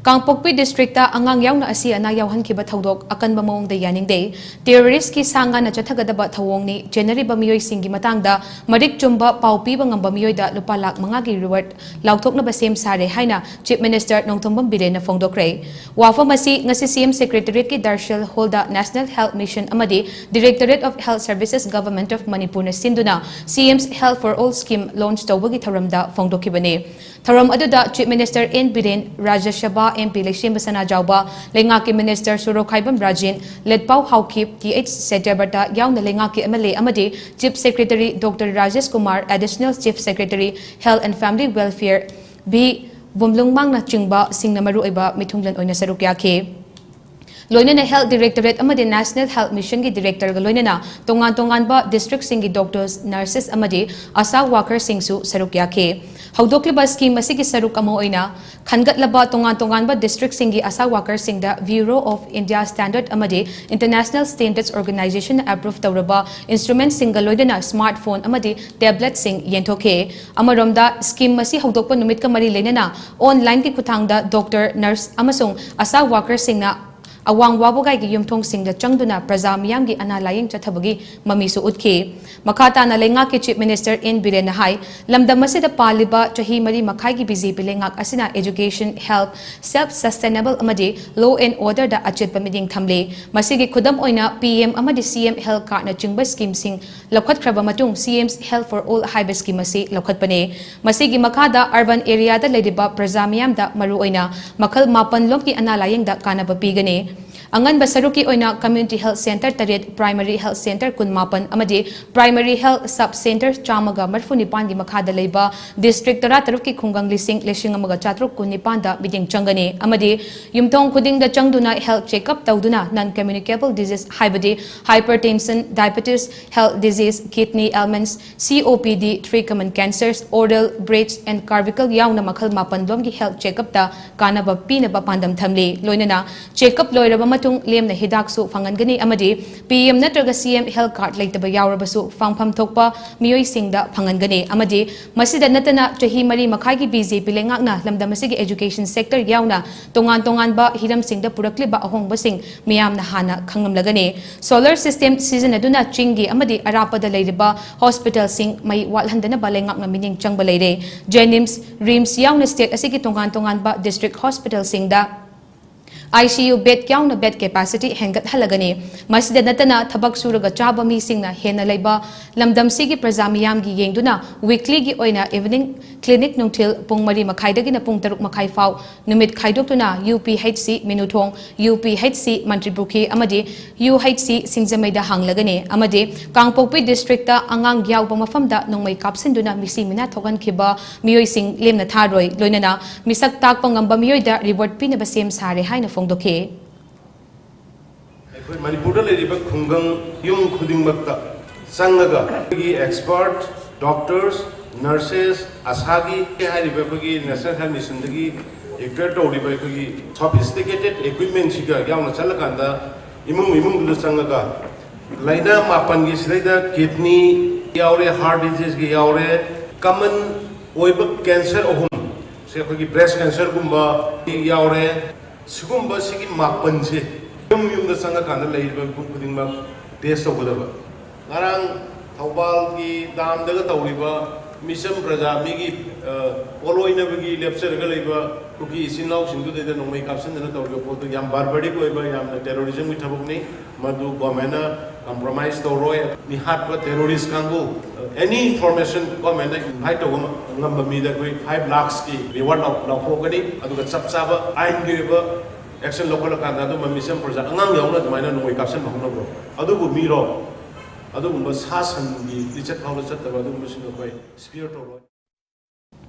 Kangpokpi district ta angang yauna asi ana yauhan ki ba thodok akan ba mawong da yaning de terrorist ki sanga na chathagadaba thawong ni January ba miyoi singi matangda madik chumba paupi ba ngamba miyoi da lupa lak manga gi reward lauthok na ba sem sare haina chief minister nongthombam bire na Houdokhre wafam asi ngasi CM secretariat ki Darshil Holda National Health Mission amadi Directorate of Health Services Government of Manipur na sinduna CM's Health for All scheme launch tawbagi tharamda Houdokhibane Tharam aduda Chief Minister N. Biren Rajashabha MP Leshim Basana Jauba Lengaki Minister Surokhaibam Rajin Ledpau Haukip TH Setabata Yauna Lengaki MLA Amadi Chief Secretary Dr. Rajesh Kumar Additional Chief Secretary Health and Family Welfare B. Bumlungmang na Chingba Singnamaru Iba Mitunglan Oina Sarukyake Loinana Health Directorate amadi National Health Mission ki Director ga loinana tongan ba district singi doctors nurses amadi asa worker singsu sarukya ke Houdokhre ba scheme masigi saruk amo oina khangatlaba tongan ba district singi asa worker singda Bureau of India Standard amadi International Standards Organization approved tawraba instrument single loinana smartphone amadi tablet sing yenthoke amaromda scheme masi Houdokhpa numit ka mari lenana online ki kuthangda doctor nurse amasung asa worker singna Awang wabugai gi yumthong singda changduna praja miyam gi analayeng chathabagi mamisu utke makata na lenga ki chief minister N. Biren hai lamdam masida paliba chahi mari makhai gi BJP lengak asina education health self sustainable amadi law and order da achet pamiding thamle masigi khudam oina PM amadi CM health card na chingba scheme sing lokhat khraba matung CM's health for all high scheme masi lokhat pane masigi makada urban area da lediba praja miyam da maru oina makhal mapan lom ki analayeng da kanaba pigane Angan basaruki oina community health center taret primary health center kunmapan amadi primary health sub center chamaga marfunipan gi makhada leiba district tara taruki khungang lising amaga chatruk kunipan da biding changane amadi yumtong khuding da changduna health checkup tawduna non communicable disease haibadi hypertension diabetes health disease kidney ailments COPD 3 common cancers oral breast and cervical yauna makhal mapan lom gi health checkup da kanaba pinaba pandam thamle loinana checkup loiraba Lem na hidaksu fangangani amadi PM natraga CM health card leitaba yaurabasu fangpham thokpa miyoi singda phangangani amadi masida natana chahi mari makhai gi BJP lengakna lamda masigi education sector yauna tongan ba hiram singda purakli ba ahongba sing miyam na hana khangamlagani solar system season aduna chingi amadi arapada leiriba hospital sing mai walhandana ba lengakna mining changba leire Jenims Rims yauna state asigi tongan ba district hospital singda ICU bed yauna bed capacity hengat halagani masida natana thabak suraga chaba mi singna hena leiba lamdam sigi prajamiyam gi yengduna weekly gi oina evening clinic nungthil pung mari makhai dagi na pung taruk makhai fau numit khaidoktuna UPHC Minuthong UPHC Manipur amadi UHC Singjamai da hanglagani amadi Kangpokpi district ta angang yaw ba mafam da nongmai kapsinduna misi mina thogan khiba miyoi sing lemna tharoi loinana misak tak pangamba miyoi da reward pin ba sem sare haina Houdokhre Manipur da leriba khungang yung khuding bakta sangaga gi expert doctors nurses asagi ke hariba gi national health mission dagi ekter tawriba gi sophisticated equipment siga yauna chalakanda imung du sangaga laina mapan gi sida kidney yaure heart disease gi yaure common oiba cancer ohum se gi breast cancer gumba yaure Sugumba sigi mapan se yung da sanga kana leiba kuding ba test ogudaba ngarang thawbal gi dam daga tawriba mission praja mi gi oloina bagi lecture ga leiba kuki sinau sindu de nongmai caption na tawriba potu yam barbaric oiba yam terrorism mi thabuk ni madu government compromise tawroi ni hat ba terrorist kangu any information government invite to ngamba mi da koi 5 lakhs ki reward of fogani aduga chap chaba ain gi ba action local kan da mission project angang yauna dumaina noi caption mahna bro adugu miro adugu ba sa san gi lichat hawla chat da adu mission koi spirit